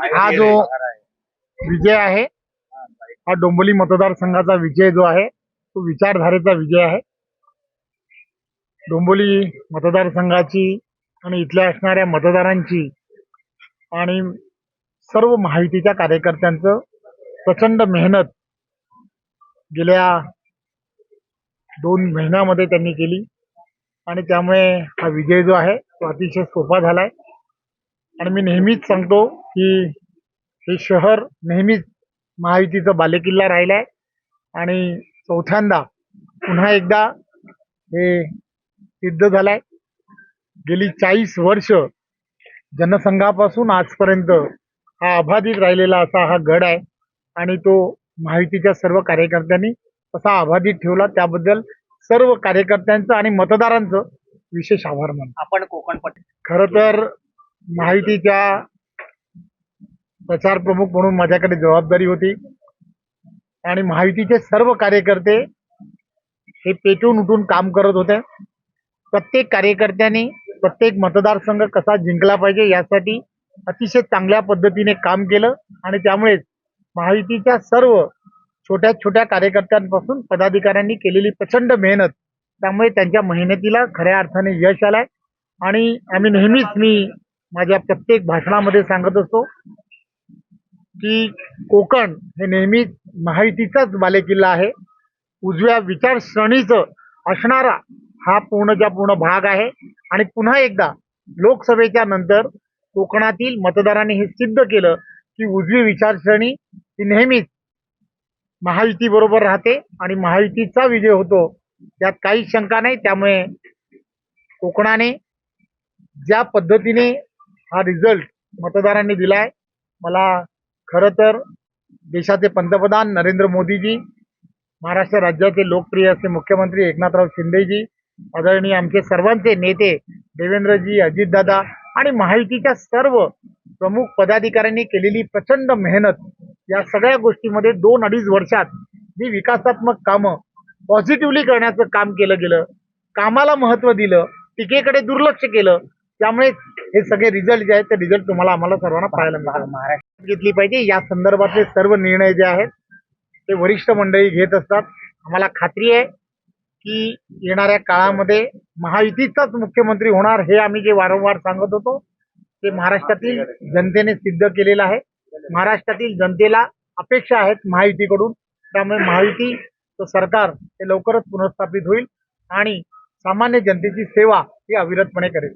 हा जो विजय आहे हा डोंबिवली मतदारसंघाचा विजय जो आहे तो विचारधारेचा विजय आहे। डोंबिवली मतदारसंघाची आणि इथल्या असणाऱ्या मतदारांची आणि सर्व महायुतीच्या कार्यकर्त्यांचं प्रचंड मेहनत गेल्या 2 महिन्यामध्ये त्यांनी केली आणि त्यामुळे हा विजय जो आहे तो अतिशय सोपा झालाय। आणि मी नेहमीच सांगतो की हे शहर नेहमीच महायुतीचा बालेकिल्ला राहिलाय आणि चौथ्यांदा पुन्हा एकदा हे सिद्ध झालाय। गेली 40 वर्ष जनसंघापासून आजपर्यंत हा अबाधित राहिलेला असा हा गड आहे आणि तो महायुतीच्या सर्व कार्यकर्त्यांनी असा अबाधित ठेवला, त्याबद्दल सर्व कार्यकर्त्यांचं आणि मतदारांचं विशेष आभार मानतो। आपण कोकणपट्टी खरं तर महायुतीच्या प्रचार प्रमुख म्हणून माझ्याकडे जबाबदारी होती आणि महायुतीचे सर्व कार्यकर्ते हे पेटून उठून काम करत होते। प्रत्येक कार्यकर्त्यांनी प्रत्येक मतदारसंघ कसा जिंकला पाहिजे यासाठी अतिशय चांगल्या पद्धतीने काम केलं आणि त्यामुळेच महायुतीच्या सर्व छोट्या छोट्या कार्यकर्त्यांपासून पदाधिकाऱ्यांनी केलेली प्रचंड मेहनत, त्यामुळे त्यांच्या मेहनतीला खऱ्या अर्थाने यश आलंय। आणि आम्ही नेहमीच मी माझ्या प्रत्येक भाषणामध्ये सांगत असतो की कोकण हे नेहमीच महायुतीचाच बालेकिल्ला आहे। उजव्या विचारसरणीचं असणारा हा पूर्णच्या पूर्ण भाग आहे आणि पुन्हा एकदा लोकसभेच्या नंतर कोकणातील मतदारांनी हे सिद्ध केलं की उजवी विचारसरणी ही नेहमीच महायुती बरोबर राहते आणि महायुतीचा विजय होतो, त्यात काही शंका नाही। त्यामुळे कोकणाने ज्या पद्धतीने हा रिझल्ट मतदारांनी दिलाय, मला खरं तर देशाचे पंतप्रधान नरेंद्र मोदीजी, महाराष्ट्र राज्याचे लोकप्रिय असे मुख्यमंत्री एकनाथराव शिंदेजी, आदरणीय आमचे सर्वांचे नेते देवेंद्रजी, अजितदादा आणि महायुतीच्या सर्व प्रमुख पदाधिकाऱ्यांनी केलेली प्रचंड मेहनत, या सगळ्या गोष्टीमध्ये 2-2.5 वर्षात जी विकासात्मक कामं पॉझिटिव्हली करण्याचं काम केलं गेलं, कामाला महत्त्व दिलं, टीकेकडे दुर्लक्ष केलं, त्यामुळे हे सगळे रिझल्ट जे आहेत ते रिझल्ट तुम्हाला आम्हाला सर्वांना पाहायला मिळालं। महाराष्ट्रात घेतली पाहिजे या संदर्भातले सर्व निर्णय जे आहेत ते वरिष्ठ मंडळी घेत असतात। आम्हाला खात्री आहे की येणाऱ्या काळामध्ये महायुतीचाच मुख्यमंत्री होणार, हे आम्ही जे वारंवार सांगत होतो ते महाराष्ट्रातील जनतेने सिद्ध केलेलं आहे। महाराष्ट्रातील जनतेला अपेक्षा आहेत महायुतीकडून, त्यामुळे महायुतीचं सरकार हे लवकरच पुनर्स्थापित होईल आणि सामान्य जनतेची सेवा ही अविरतपणे करेल।